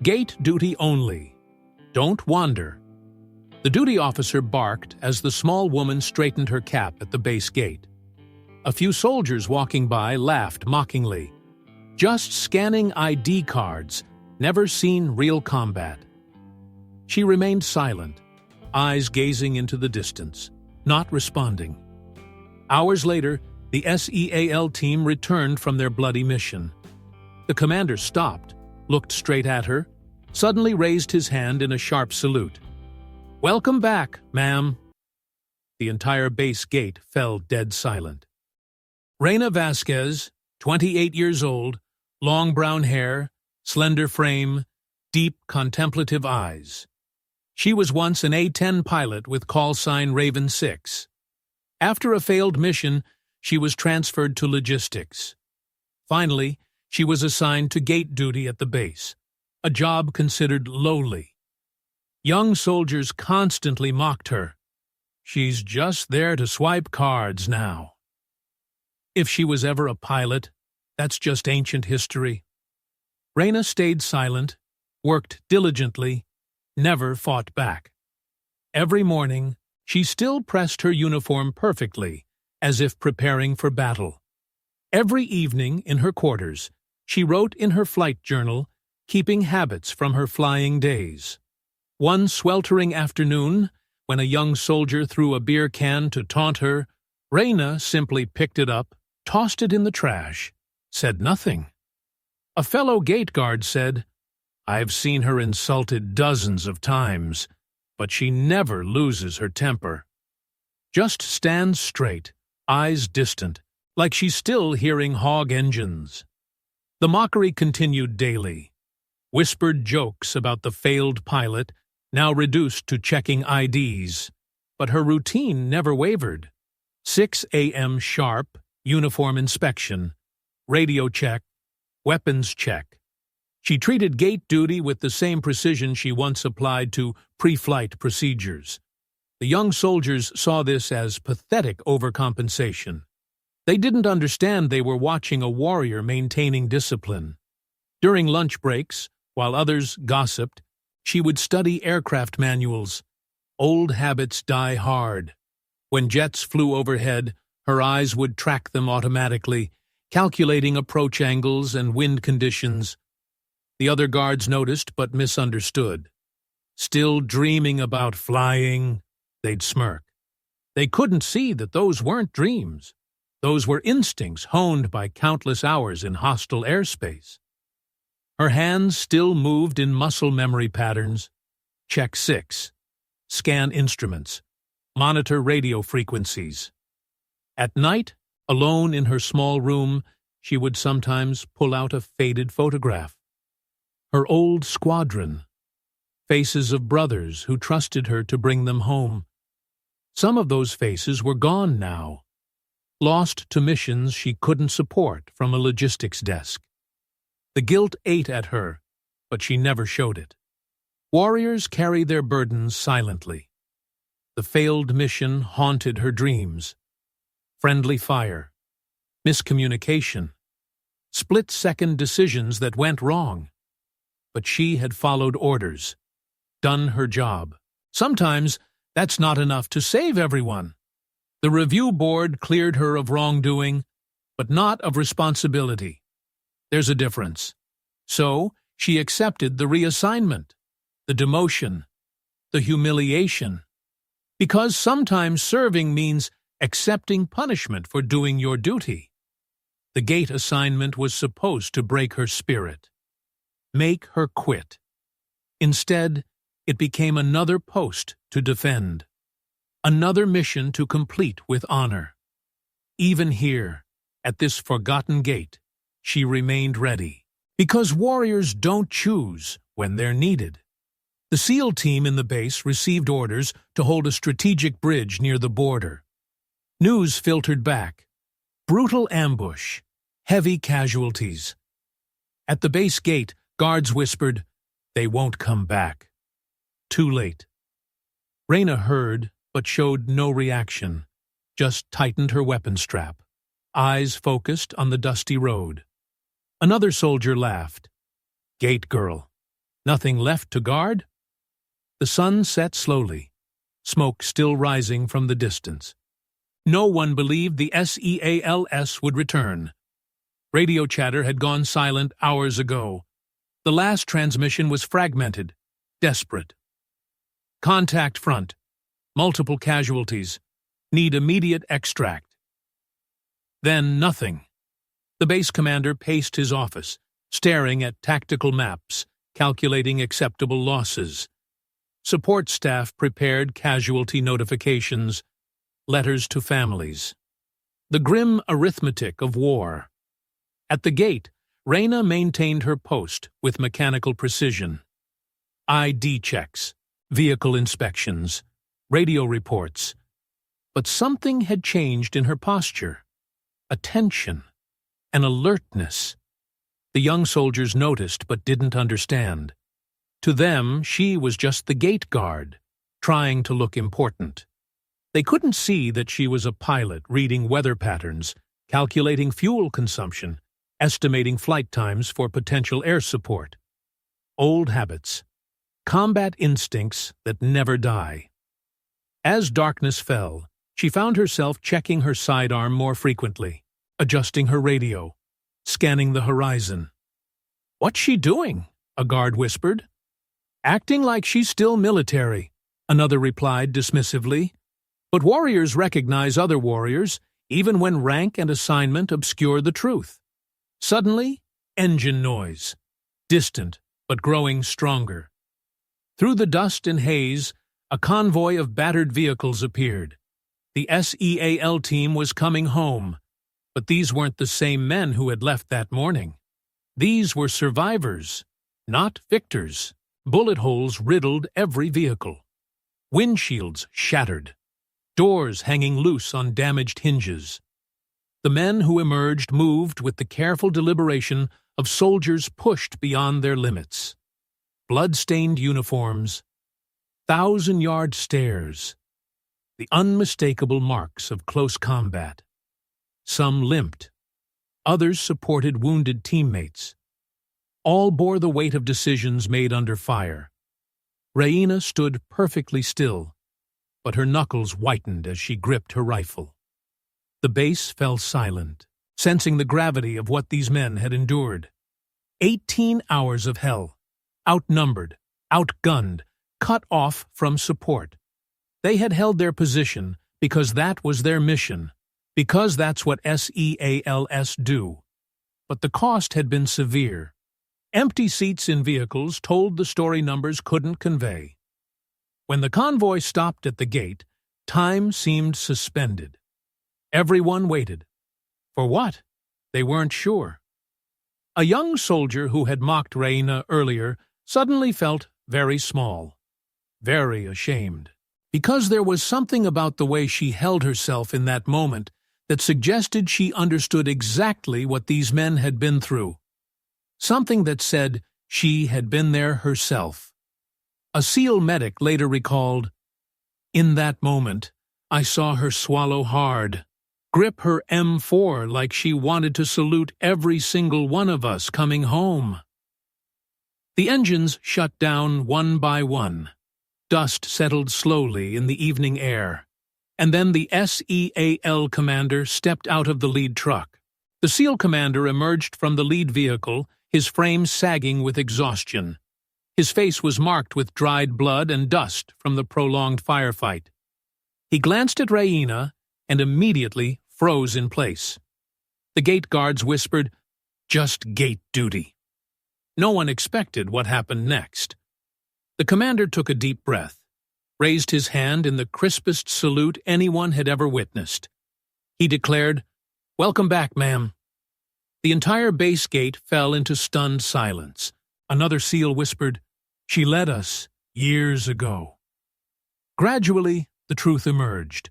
Gate duty only. Don't wander. The duty officer barked as the small woman straightened her cap at the base gate. A few soldiers walking by laughed mockingly. Just scanning ID cards, never seen real combat. She remained silent, eyes gazing into the distance, not responding. Hours later, the SEAL team returned from their bloody mission. The commander stopped, looked straight at her, suddenly raised his hand in a sharp salute. "Welcome back, ma'am." The entire base gate fell dead silent. Reina Vasquez, 28 years old, long brown hair, slender frame, deep contemplative eyes. She was once an A-10 pilot with call sign Raven 6. After a failed mission, she was transferred to logistics. Finally, she was assigned to gate duty at the base, a job considered lowly. Young soldiers constantly mocked her. She's just there to swipe cards now. If she was ever a pilot, that's just ancient history. Reina stayed silent, worked diligently, never fought back. Every morning, she still pressed her uniform perfectly, as if preparing for battle. Every evening in her quarters, she wrote in her flight journal, keeping habits from her flying days. One sweltering afternoon, when a young soldier threw a beer can to taunt her, Reina simply picked it up, tossed it in the trash, said nothing. A fellow gate guard said, "I've seen her insulted dozens of times, but she never loses her temper. Just stands straight, eyes distant, like she's still hearing hog engines." The mockery continued daily. Whispered jokes about the failed pilot, now reduced to checking IDs. But her routine never wavered. 6 a.m. sharp, uniform inspection, radio check, weapons check. She treated gate duty with the same precision she once applied to pre-flight procedures. The young soldiers saw this as pathetic overcompensation. They didn't understand they were watching a warrior maintaining discipline. During lunch breaks, while others gossiped, she would study aircraft manuals. Old habits die hard. When jets flew overhead, her eyes would track them automatically, calculating approach angles and wind conditions. The other guards noticed but misunderstood. Still dreaming about flying, they'd smirk. They couldn't see that those weren't dreams. Those were instincts honed by countless hours in hostile airspace. Her hands still moved in muscle memory patterns. Check 6. Scan instruments. Monitor radio frequencies. At night, alone in her small room, she would sometimes pull out a faded photograph. Her old squadron. Faces of brothers who trusted her to bring them home. Some of those faces were gone now. Lost to missions she couldn't support from a logistics desk. The guilt ate at her, but she never showed it. Warriors carry their burdens silently. The failed mission haunted her dreams. Friendly fire, miscommunication, split-second decisions that went wrong. But she had followed orders, done her job. Sometimes that's not enough to save everyone. The review board cleared her of wrongdoing, but not of responsibility. There's a difference. So she accepted the reassignment, the demotion, the humiliation. Because sometimes serving means accepting punishment for doing your duty. The gate assignment was supposed to break her spirit, make her quit. Instead, it became another post to defend, another mission to complete with honor. Even here, at this forgotten gate, she remained ready, because warriors don't choose when they're needed. The SEAL team in the base received orders to hold a strategic bridge near the border. News filtered back. Brutal ambush. Heavy casualties. At the base gate, guards whispered, "They won't come back." Too late. Reina heard, but showed no reaction, just tightened her weapon strap, eyes focused on the dusty road. Another soldier laughed. "Gate girl. Nothing left to guard? The sun set slowly, smoke still rising from the distance. No one believed the SEALS would return. Radio chatter had gone silent hours ago. The last transmission was fragmented, desperate. Contact front. Multiple casualties. Need immediate extract. Then nothing. The base commander paced his office, staring at tactical maps, calculating acceptable losses. Support staff prepared casualty notifications, letters to families. The grim arithmetic of war. At the gate, Reina maintained her post with mechanical precision. ID checks, vehicle inspections, radio reports. But something had changed in her posture. A tension, an alertness. The young soldiers noticed but didn't understand. To them, she was just the gate guard, trying to look important. They couldn't see that she was a pilot reading weather patterns, calculating fuel consumption, estimating flight times for potential air support. Old habits, combat instincts that never die. As darkness fell, she found herself checking her sidearm more frequently, adjusting her radio, scanning the horizon. "What's she doing?" a guard whispered. "Acting like she's still military," another replied dismissively. But warriors recognize other warriors, even when rank and assignment obscure the truth. Suddenly, engine noise. Distant, but growing stronger. Through the dust and haze, a convoy of battered vehicles appeared. The SEAL team was coming home, but these weren't the same men who had left that morning. These were survivors, not victors. Bullet holes riddled every vehicle. Windshields shattered. Doors hanging loose on damaged hinges. The men who emerged moved with the careful deliberation of soldiers pushed beyond their limits. Blood-stained uniforms, thousand-yard stares, the unmistakable marks of close combat. Some limped, others supported wounded teammates. All bore the weight of decisions made under fire. Reina stood perfectly still, but her knuckles whitened as she gripped her rifle. The base fell silent, sensing the gravity of what these men had endured. 18 hours of hell, outnumbered, outgunned, cut off from support. They had held their position because that was their mission, because that's what SEALs do. But the cost had been severe. Empty seats in vehicles told the story numbers couldn't convey. When the convoy stopped at the gate, time seemed suspended. Everyone waited. For what? They weren't sure. A young soldier who had mocked Reina earlier suddenly felt very small, very ashamed, because there was something about the way she held herself in that moment that suggested she understood exactly what these men had been through. Something that said she had been there herself. A SEAL medic later recalled, "In that moment, I saw her swallow hard, grip her M4 like she wanted to salute every single one of us coming home." The engines shut down one by one. Dust settled slowly in the evening air, and then the SEAL commander stepped out of the lead truck. The SEAL commander emerged from the lead vehicle, his frame sagging with exhaustion. His face was marked with dried blood and dust from the prolonged firefight. He glanced at Reina and immediately froze in place. The gate guards whispered, "Just gate duty." No one expected what happened next. The commander took a deep breath, raised his hand in the crispest salute anyone had ever witnessed. He declared, "Welcome back, ma'am." The entire base gate fell into stunned silence. Another SEAL whispered, "She led us years ago." Gradually, the truth emerged.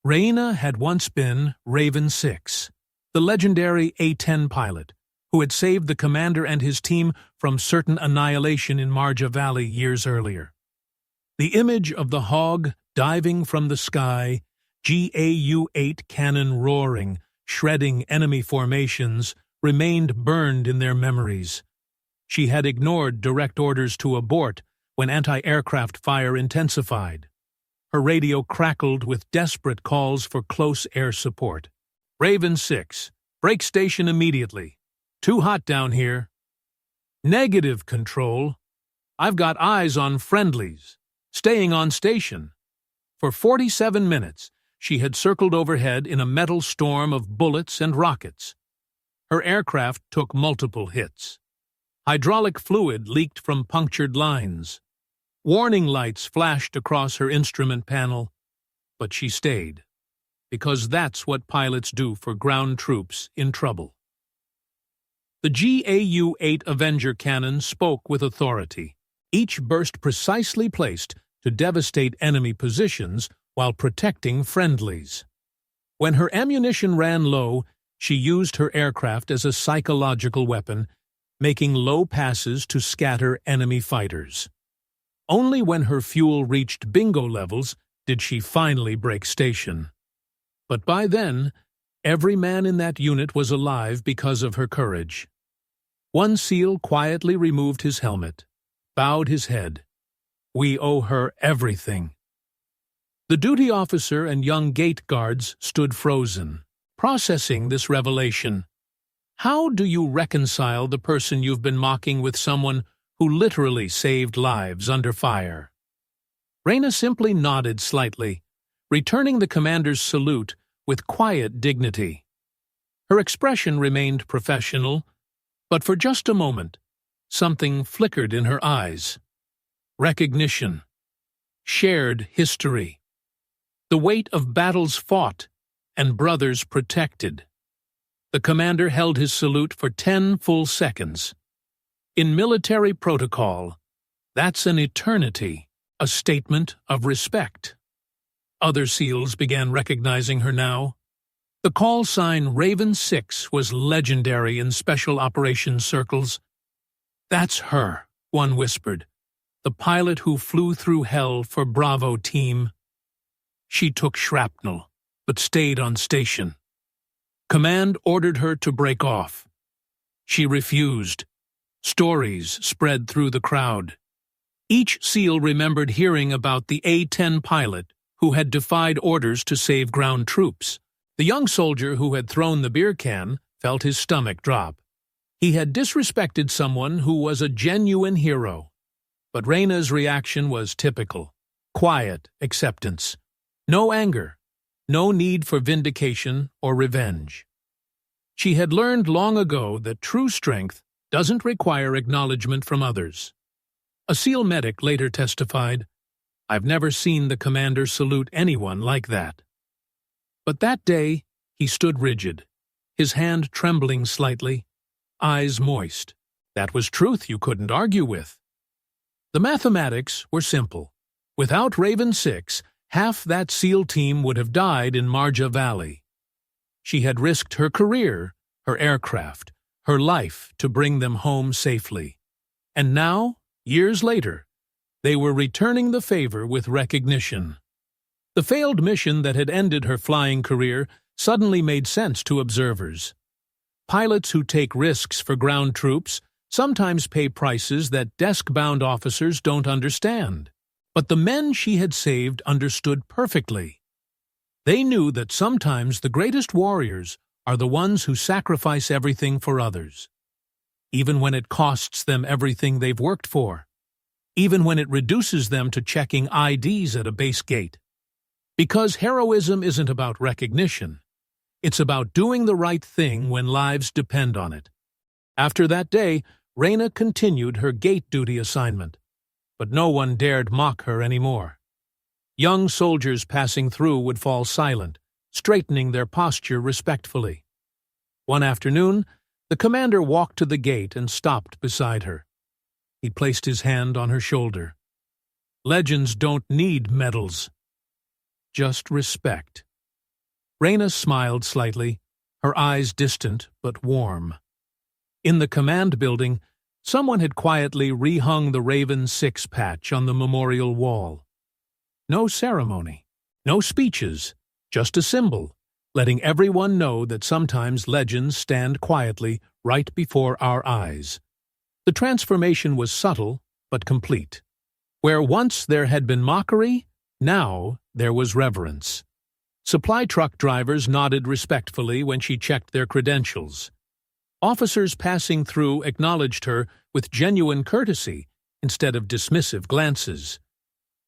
Reina had once been Raven 6, the legendary A-10 pilot, who had saved the commander and his team from certain annihilation in Marja Valley years earlier. The image of the Hog diving from the sky, GAU-8 cannon roaring, shredding enemy formations, remained burned in their memories. She had ignored direct orders to abort when anti-aircraft fire intensified. Her radio crackled with desperate calls for close air support. Raven 6, break station immediately. Too hot down here. Negative, Control. I've got eyes on friendlies. Staying on station. For 47 minutes, she had circled overhead in a metal storm of bullets and rockets. Her aircraft took multiple hits. Hydraulic fluid leaked from punctured lines. Warning lights flashed across her instrument panel, but she stayed, because that's what pilots do for ground troops in trouble. The GAU-8 Avenger cannon spoke with authority, each burst precisely placed to devastate enemy positions while protecting friendlies. When her ammunition ran low, she used her aircraft as a psychological weapon, making low passes to scatter enemy fighters. Only when her fuel reached bingo levels did she finally break station. But by then, every man in that unit was alive because of her courage. One SEAL quietly removed his helmet, bowed his head. We owe her everything. The duty officer and young gate guards stood frozen, processing this revelation. How do you reconcile the person you've been mocking with someone who literally saved lives under fire? Reina simply nodded slightly, returning the commander's salute with quiet dignity. Her expression remained professional, but for just a moment, something flickered in her eyes. Recognition. Shared history. The weight of battles fought and brothers protected. The commander held his salute for 10 full seconds. In military protocol, that's an eternity, a statement of respect. Other SEALs began recognizing her now. The call sign Raven 6 was legendary in special operations circles. That's her, one whispered, the pilot who flew through hell for Bravo Team. She took shrapnel, but stayed on station. Command ordered her to break off. She refused. Stories spread through the crowd. Each SEAL remembered hearing about the A-10 pilot who had defied orders to save ground troops. The young soldier who had thrown the beer can felt his stomach drop. He had disrespected someone who was a genuine hero. But Reina's reaction was typical. Quiet acceptance. No anger. No need for vindication or revenge. She had learned long ago that true strength doesn't require acknowledgement from others. A SEAL medic later testified, "I've never seen the commander salute anyone like that." But that day, he stood rigid, his hand trembling slightly, eyes moist. That was truth you couldn't argue with. The mathematics were simple. Without Raven 6, half that SEAL team would have died in Marja Valley. She had risked her career, her aircraft, her life to bring them home safely. And now, years later, they were returning the favor with recognition. The failed mission that had ended her flying career suddenly made sense to observers. Pilots who take risks for ground troops sometimes pay prices that desk-bound officers don't understand. But the men she had saved understood perfectly. They knew that sometimes the greatest warriors are the ones who sacrifice everything for others, even when it costs them everything they've worked for, even when it reduces them to checking IDs at a base gate. Because heroism isn't about recognition. It's about doing the right thing when lives depend on it. After that day, Reina continued her gate duty assignment, but no one dared mock her anymore. Young soldiers passing through would fall silent, straightening their posture respectfully. One afternoon, the commander walked to the gate and stopped beside her. He placed his hand on her shoulder. Legends don't need medals. Just respect. Reina smiled slightly, her eyes distant but warm. In the command building, someone had quietly rehung the Raven 6 patch on the memorial wall. No ceremony, no speeches, just a symbol, letting everyone know that sometimes legends stand quietly right before our eyes. The transformation was subtle but complete. Where once there had been mockery, now there was reverence. Supply truck drivers nodded respectfully when she checked their credentials. Officers passing through acknowledged her with genuine courtesy instead of dismissive glances.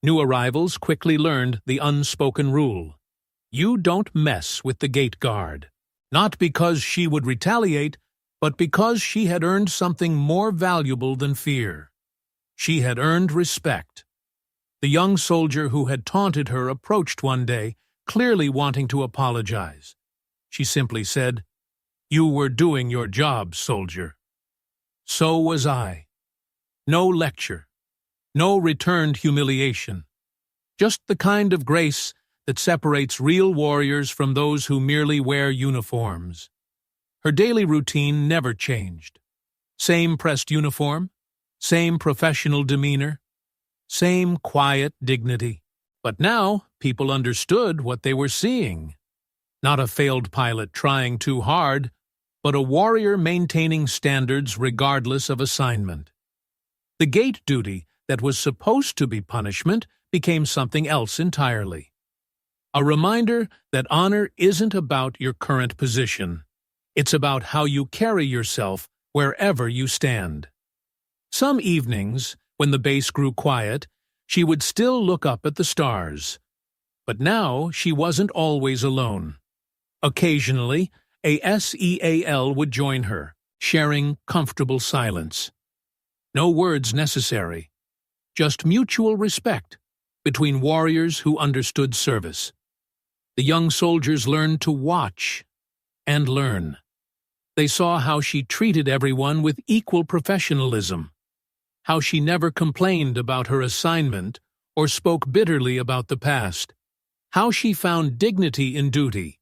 New arrivals quickly learned the unspoken rule. You don't mess with the gate guard. Not because she would retaliate, but because she had earned something more valuable than fear. She had earned respect. The young soldier who had taunted her approached one day, clearly wanting to apologize. She simply said, "You were doing your job, soldier." So was I. No lecture. No returned humiliation. Just the kind of grace that separates real warriors from those who merely wear uniforms. Her daily routine never changed. Same pressed uniform, same professional demeanor, same quiet dignity. But now people understood what they were seeing. Not a failed pilot trying too hard, but a warrior maintaining standards regardless of assignment. The gate duty that was supposed to be punishment became something else entirely. A reminder that honor isn't about your current position. It's about how you carry yourself wherever you stand. Some evenings, when the base grew quiet, she would still look up at the stars. But now she wasn't always alone. Occasionally, a SEAL would join her, sharing comfortable silence. No words necessary, just mutual respect between warriors who understood service. The young soldiers learned to watch and learn. They saw how she treated everyone with equal professionalism, how she never complained about her assignment or spoke bitterly about the past, how she found dignity in duty,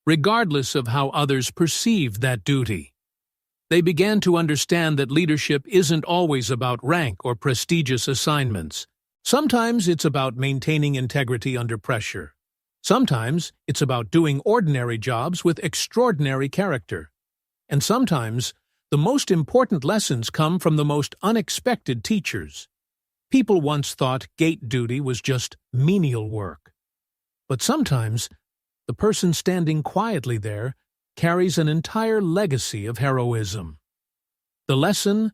regardless of how others perceived that duty. They began to understand that leadership isn't always about rank or prestigious assignments. Sometimes it's about maintaining integrity under pressure. Sometimes it's about doing ordinary jobs with extraordinary character. And sometimes the most important lessons come from the most unexpected teachers. People once thought gate duty was just menial work. But sometimes the person standing quietly there carries an entire legacy of heroism. The lesson: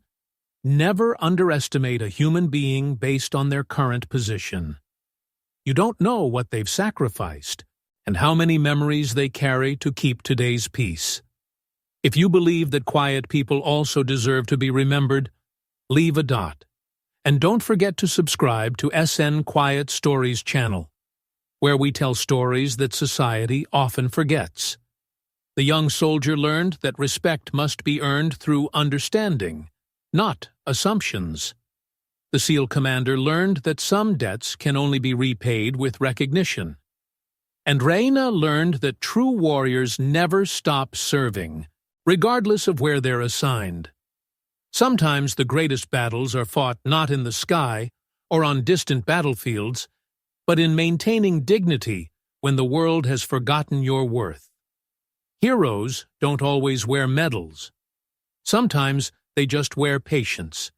never underestimate a human being based on their current position. You don't know what they've sacrificed and how many memories they carry to keep today's peace. If you believe that quiet people also deserve to be remembered, leave a dot. And don't forget to subscribe to SN Quiet Stories channel, where we tell stories that society often forgets. The young soldier learned that respect must be earned through understanding, not assumptions. The SEAL commander learned that some debts can only be repaid with recognition. And Reina learned that true warriors never stop serving, regardless of where they're assigned. Sometimes the greatest battles are fought not in the sky or on distant battlefields, but in maintaining dignity when the world has forgotten your worth. Heroes don't always wear medals. Sometimes they just wear patience,